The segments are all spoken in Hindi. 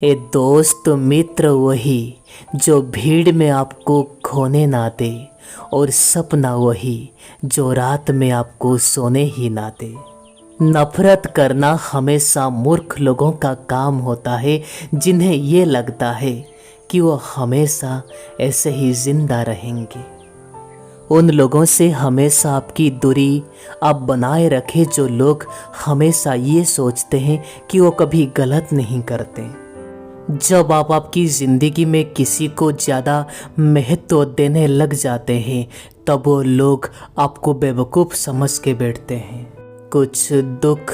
ए दोस्त मित्र वही जो भीड़ में आपको खोने ना दे, और सपना वही जो रात में आपको सोने ही ना दे। नफरत करना हमेशा मूर्ख लोगों का काम होता है, जिन्हें ये लगता है कि वो हमेशा ऐसे ही जिंदा रहेंगे। उन लोगों से हमेशा आपकी दूरी आप बनाए रखें जो लोग हमेशा ये सोचते हैं कि वो कभी गलत नहीं करते। जब आप आपकी ज़िंदगी में किसी को ज़्यादा महत्व देने लग जाते हैं, तब वो लोग आपको बेवकूफ़ समझ के बैठते हैं। कुछ दुख,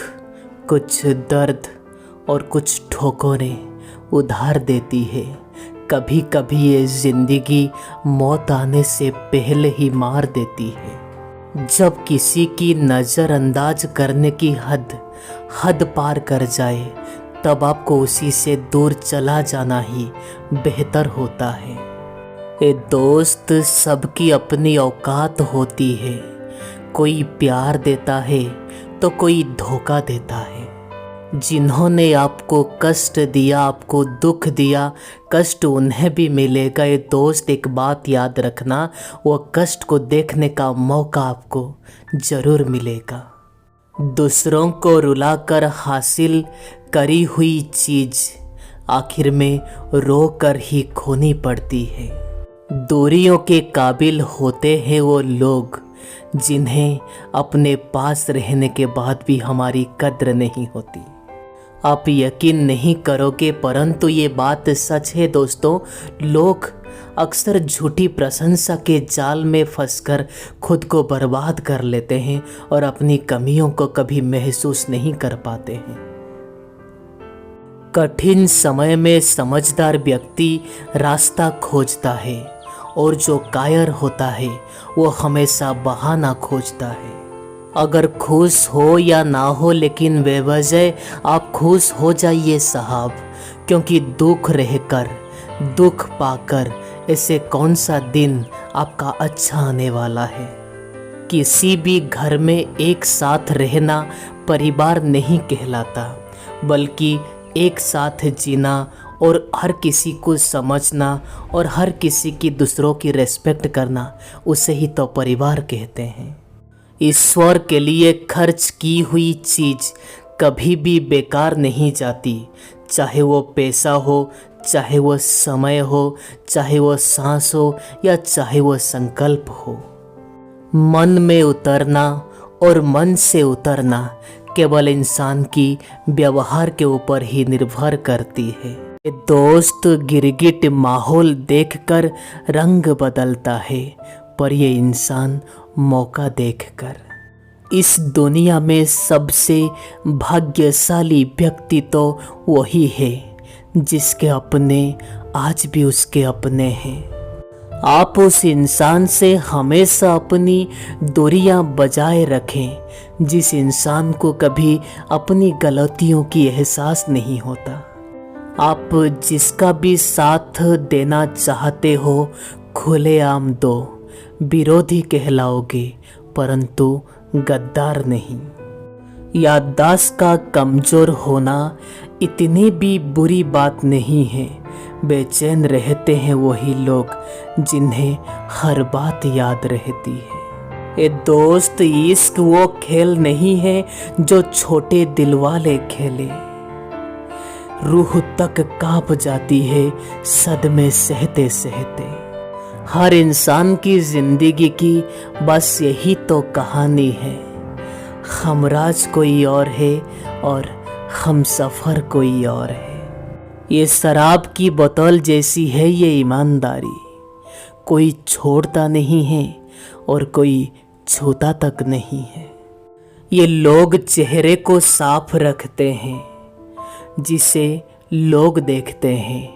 कुछ दर्द और कुछ ठोकरें उधार देती है। कभी कभी ये ज़िंदगी मौत आने से पहले ही मार देती है। जब किसी की नज़रअंदाज करने की हद पार कर जाए, तब आपको उसी से दूर चला जाना ही बेहतर होता है। ए दोस्त, सबकी अपनी औकात होती है। कोई प्यार देता है तो कोई धोखा देता है। जिन्होंने आपको कष्ट दिया, आपको दुख दिया, कष्ट उन्हें भी मिलेगा। ये दोस्त, एक बात याद रखना, वो कष्ट को देखने का मौका आपको ज़रूर मिलेगा। दूसरों को रुलाकर हासिल करी हुई चीज़ आखिर में रो कर ही खोनी पड़ती है। दूरियों के काबिल होते हैं वो लोग जिन्हें अपने पास रहने के बाद भी हमारी कद्र नहीं होती। आप यकीन नहीं करोगे, परंतु ये बात सच है दोस्तों। लोग अक्सर झूठी प्रशंसा के जाल में फंसकर खुद को बर्बाद कर लेते हैं और अपनी कमियों को कभी महसूस नहीं कर पाते हैं। कठिन समय में समझदार व्यक्ति रास्ता खोजता है, और जो कायर होता है वो हमेशा बहाना खोजता है। अगर खुश हो या ना हो, लेकिन बेवजह आप खुश हो जाइए साहब, क्योंकि दुख रहकर, दुख पाकर ऐसे कौन सा दिन आपका अच्छा आने वाला है। किसी भी घर में एक साथ रहना परिवार नहीं कहलाता, बल्कि एक साथ जीना और हर किसी को समझना और हर किसी की दूसरों की रेस्पेक्ट करना, उसे ही तो परिवार कहते हैं। ईश्वर के लिए खर्च की हुई चीज़ कभी भी बेकार नहीं जाती, चाहे वो पैसा हो, चाहे वो समय हो, चाहे वो सांस हो, या चाहे वो संकल्प हो। मन में उतरना और मन से उतरना केवल इंसान की व्यवहार के ऊपर ही निर्भर करती है। दोस्त, गिरगिट माहौल देखकर रंग बदलता है, पर ये इंसान मौका देखकर। इस दुनिया में सबसे भाग्यशाली व्यक्ति तो वही है जिसके अपने आज भी उसके अपने हैं। आप उस इंसान से हमेशा अपनी दूरियां बजाय रखें जिस इंसान को कभी अपनी गलतियों की एहसास नहीं होता। आप जिसका भी साथ देना चाहते हो, खुलेआम दो। विरोधी कहलाओगे, परंतु गद्दार नहीं। याददाश्त का कमज़ोर होना इतनी भी बुरी बात नहीं है। बेचैन रहते हैं वही लोग जिन्हें हर बात याद रहती है। ए दोस्त, इश्क वो खेल नहीं है जो छोटे दिल वाले खेले। रूह तक कांप जाती है सदमे सहते सहते। हर इंसान की जिंदगी की बस यही तो कहानी है। हमराज कोई और है और हम सफ़र कोई और है। ये शराब की बोतल जैसी है ये ईमानदारी। कोई छोड़ता नहीं है और कोई छूता तक नहीं है। ये लोग चेहरे को साफ रखते हैं जिसे लोग देखते हैं,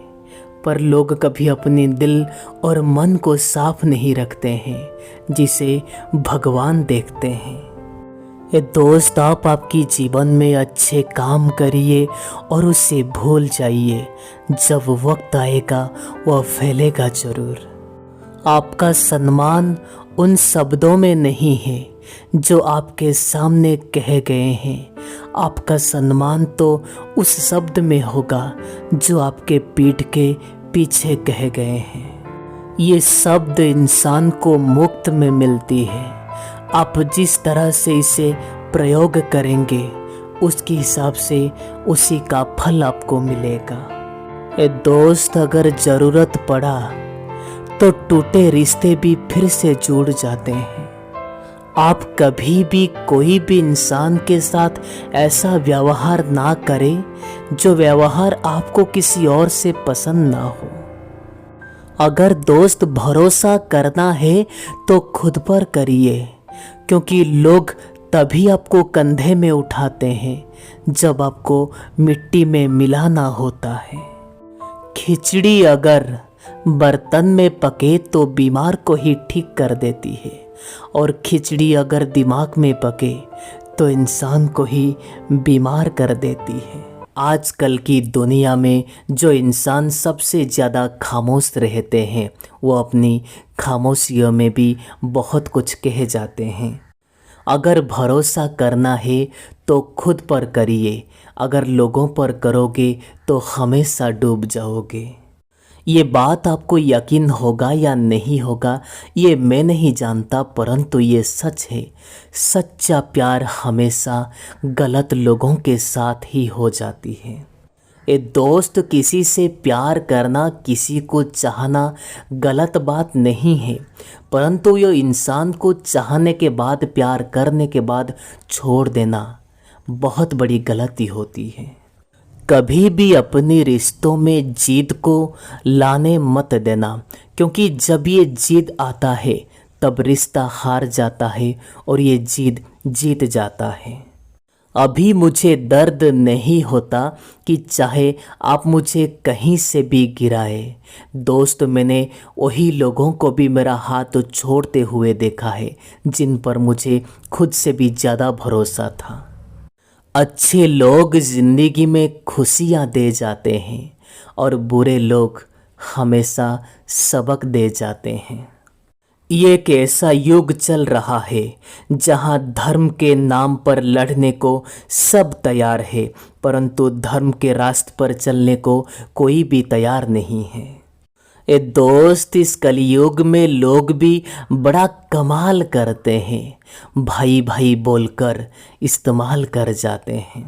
पर लोग कभी अपने दिल और मन को साफ नहीं रखते हैं जिसे भगवान देखते हैं। ये दोस्त, आप आपकी जीवन में अच्छे काम करिए और उसे भूल जाइए। जब वक्त आएगा वह फैलेगा ज़रूर। आपका सम्मान उन शब्दों में नहीं है जो आपके सामने कहे गए हैं। आपका सम्मान तो उस शब्द में होगा जो आपके पीठ के पीछे कहे गए हैं। ये शब्द इंसान को मुफ्त में मिलती है। आप जिस तरह से इसे प्रयोग करेंगे उसके हिसाब से उसी का फल आपको मिलेगा। ए दोस्त, अगर ज़रूरत पड़ा तो टूटे रिश्ते भी फिर से जुड़ जाते हैं। आप कभी भी कोई भी इंसान के साथ ऐसा व्यवहार ना करें जो व्यवहार आपको किसी और से पसंद ना हो। अगर दोस्त भरोसा करना है तो खुद पर करिए, क्योंकि लोग तभी आपको कंधे में उठाते हैं जब आपको मिट्टी में मिलाना होता है। खिचड़ी अगर बर्तन में पके तो बीमार को ही ठीक कर देती है, और खिचड़ी अगर दिमाग में पके तो इंसान को ही बीमार कर देती है। आजकल की दुनिया में जो इंसान सबसे ज़्यादा खामोश रहते हैं वो अपनी खामोशियों में भी बहुत कुछ कहे जाते हैं। अगर भरोसा करना है तो खुद पर करिए, अगर लोगों पर करोगे तो हमेशा डूब जाओगे। ये बात आपको यकीन होगा या नहीं होगा ये मैं नहीं जानता, परंतु ये सच है। सच्चा प्यार हमेशा गलत लोगों के साथ ही हो जाती है। ए दोस्त, किसी से प्यार करना, किसी को चाहना गलत बात नहीं है, परंतु ये इंसान को चाहने के बाद, प्यार करने के बाद छोड़ देना बहुत बड़ी गलती होती है। कभी भी अपने रिश्तों में जिद को लाने मत देना, क्योंकि जब ये जिद आता है तब रिश्ता हार जाता है और ये जिद जीत जाता है। अभी मुझे दर्द नहीं होता कि चाहे आप मुझे कहीं से भी गिराए। दोस्त, मैंने वही लोगों को भी मेरा हाथ छोड़ते हुए देखा है जिन पर मुझे खुद से भी ज़्यादा भरोसा था। अच्छे लोग ज़िंदगी में खुशियाँ दे जाते हैं और बुरे लोग हमेशा सबक दे जाते हैं। ये एक ऐसा युग चल रहा है जहाँ धर्म के नाम पर लड़ने को सब तैयार है, परंतु धर्म के रास्ते पर चलने को कोई भी तैयार नहीं है। ए दोस्त, इस कलयुग में लोग भी बड़ा कमाल करते हैं, भाई भाई बोलकर इस्तेमाल कर जाते हैं।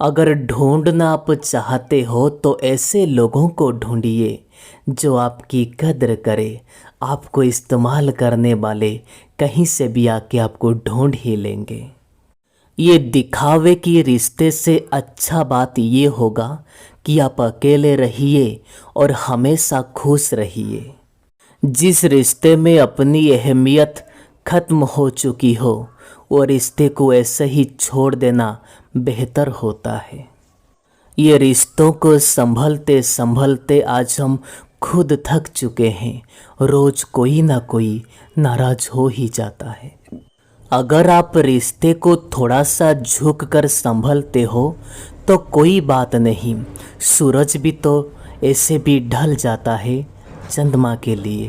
अगर ढूंढना आप चाहते हो तो ऐसे लोगों को ढूंढिए जो आपकी कद्र करे। आपको इस्तेमाल करने वाले कहीं से भी आके आपको ढूंढ ही लेंगे। ये दिखावे की रिश्ते से अच्छा बात ये होगा कि आप अकेले रहिए और हमेशा खुश रहिए। जिस रिश्ते में अपनी अहमियत खत्म हो चुकी हो वो रिश्ते को ऐसे ही छोड़ देना बेहतर होता है। ये रिश्तों को संभलते संभलते आज हम खुद थक चुके हैं। रोज कोई ना कोई नाराज हो ही जाता है। अगर आप रिश्ते को थोड़ा सा झुक कर संभलते हो तो कोई बात नहीं, सूरज भी तो ऐसे भी ढल जाता है चंद्रमा के लिए।